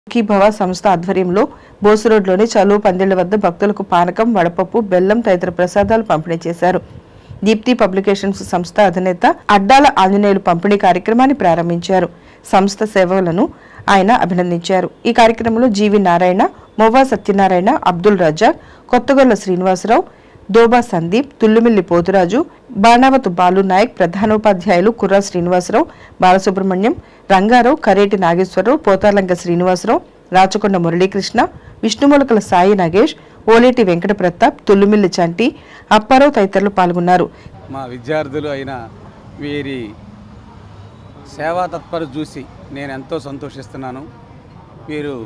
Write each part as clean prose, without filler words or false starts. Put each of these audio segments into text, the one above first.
సుఖీభవ సంస్థ ఆధ్వర్యంలో బోసు రోడ్లోని చలువ పందిళ్ల వద్ద భక్తులకు పానకం, వడపప్పు, బెల్లం తదితర ప్రసాదాలు పంపిణీ చేశారు. దీప్తి పబ్లికేషన్స్ సంస్థ అధినేత అడ్డాల ఆంజనేయులు పంపిణీ కార్యక్రమాన్ని ప్రారంభించారు. సంస్థ సేవలను ఆయన అభినందించారు. ఈ కార్యక్రమంలో జీవి నారాయణ, మోవా సత్యనారాయణ, అబ్దుల్ రజాక్, కొత్తగొల్ల శ్రీనివాసరావు, దోబా సందీప్, తుల్లుమిల్లి పోతురాజు, బాణావతు బాలు నాయక్, ప్రధానోపాధ్యాయులు కుర్రా శ్రీనివాసరావు, బాలసుబ్రహ్మణ్యం, రంగారావు, కరేటి నాగేశ్వరరావు, పోతార్లంక శ్రీనివాసరావు, రాచకొండ మురళీకృష్ణ, విష్ణుమూలకల సాయి నాగేష్, ఓలేటి వెంకట ప్రతాప్, తుల్లుమిల్లి చంటి, అప్పారావు తదితరులు పాల్గొన్నారు. మా విద్యార్థులు అయిన వీరి సేవా తత్పరత చూసి నేను ఎంతో సంతోషిస్తున్నాను. వీరు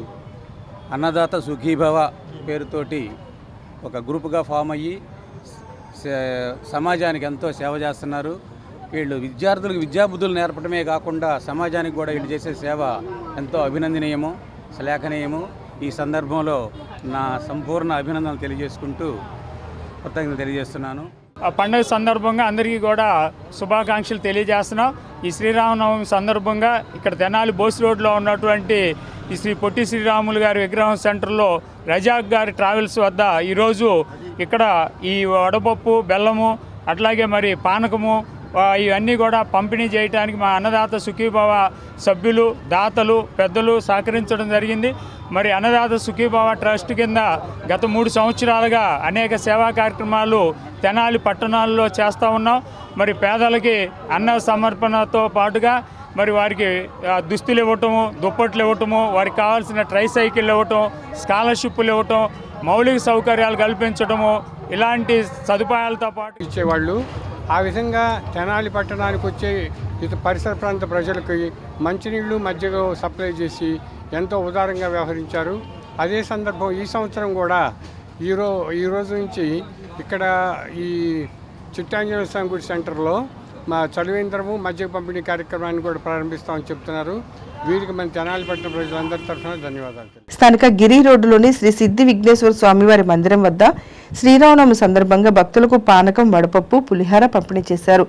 అన్నదాత సుఖీభవ పేరుతోటి ఒక గ్రూపుగా ఫామ్ అయ్యి సమాజానికి ఎంతో సేవ చేస్తున్నారు. వీళ్ళు విద్యార్థులకు విద్యాబుద్ధులు నేర్పడమే కాకుండా సమాజానికి కూడా వీళ్ళు చేసే సేవ ఎంతో అభినందనీయము, శ్లాఘనీయము. ఈ సందర్భంలో నా సంపూర్ణ అభినందనలు తెలియజేసుకుంటూ కృతజ్ఞతలు తెలియజేస్తున్నాను. ఆ పండుగ సందర్భంగా అందరికీ కూడా శుభాకాంక్షలు తెలియజేస్తున్నాం. ఈ శ్రీరామనవమి సందర్భంగా ఇక్కడ తెనాలి బోస్ రోడ్లో ఉన్నటువంటి ఈ శ్రీ పొట్టి శ్రీరాములు గారి విగ్రహం సెంటర్లో రజాక్ గారి ట్రావెల్స్ వద్ద ఈరోజు ఇక్కడ ఈ వడపప్పు, బెల్లము, అట్లాగే మరి పానకము ఇవన్నీ కూడా పంపిణీ చేయడానికి మా అన్నదాత సుఖీభవ సభ్యులు, దాతలు, పెద్దలు సహకరించడం జరిగింది. మరి అన్నదాత సుఖీభవ ట్రస్ట్ కింద గత 3 సంవత్సరాలుగా అనేక సేవా కార్యక్రమాలు తెనాలి పట్టణాల్లో చేస్తూ ఉన్నాం. మరి పేదలకి అన్న సమర్పణతో పాటుగా మరి వారికి దుస్తులు ఇవ్వటము, దుప్పట్లు ఇవ్వటము, వారికి కావాల్సిన ట్రైసైకిళ్ళు ఇవ్వటం, స్కాలర్షిప్లు ఇవ్వటం, మౌలిక సౌకర్యాలు కల్పించడము, ఇలాంటి సదుపాయాలతో పాటు ఇచ్చేవాళ్ళు. ఆ విధంగా తెనాలి పట్టణానికి వచ్చే ఇతర పరిసర ప్రాంత ప్రజలకి మంచినీళ్ళు, మజ్జిగ సప్లై చేసి ఎంతో ఉదారంగా వ్యవహరించారు. అదే సందర్భం ఈ సంవత్సరం కూడా ఈ రోజు నుంచి ఇక్కడ ఈ చిట్టాంజనేయ స్వామి గుడి సెంటర్లో మా చలివేంద్రము మజ్జిగ పంపిణీ కార్యక్రమాన్ని కూడా ప్రారంభిస్తామని చెప్తున్నారు. వీరికి మన తెనాలి పట్టణ ప్రజలందరి తరఫున ధన్యవాదాలు. స్థానిక గిరి రోడ్డులోని శ్రీ సిద్ధి విఘ్నేశ్వర స్వామివారి మందిరం వద్ద శ్రీరామనవమి సందర్భంగా భక్తులకు పానకం, వడపప్పు, పులిహార పంపిణీ చేశారు.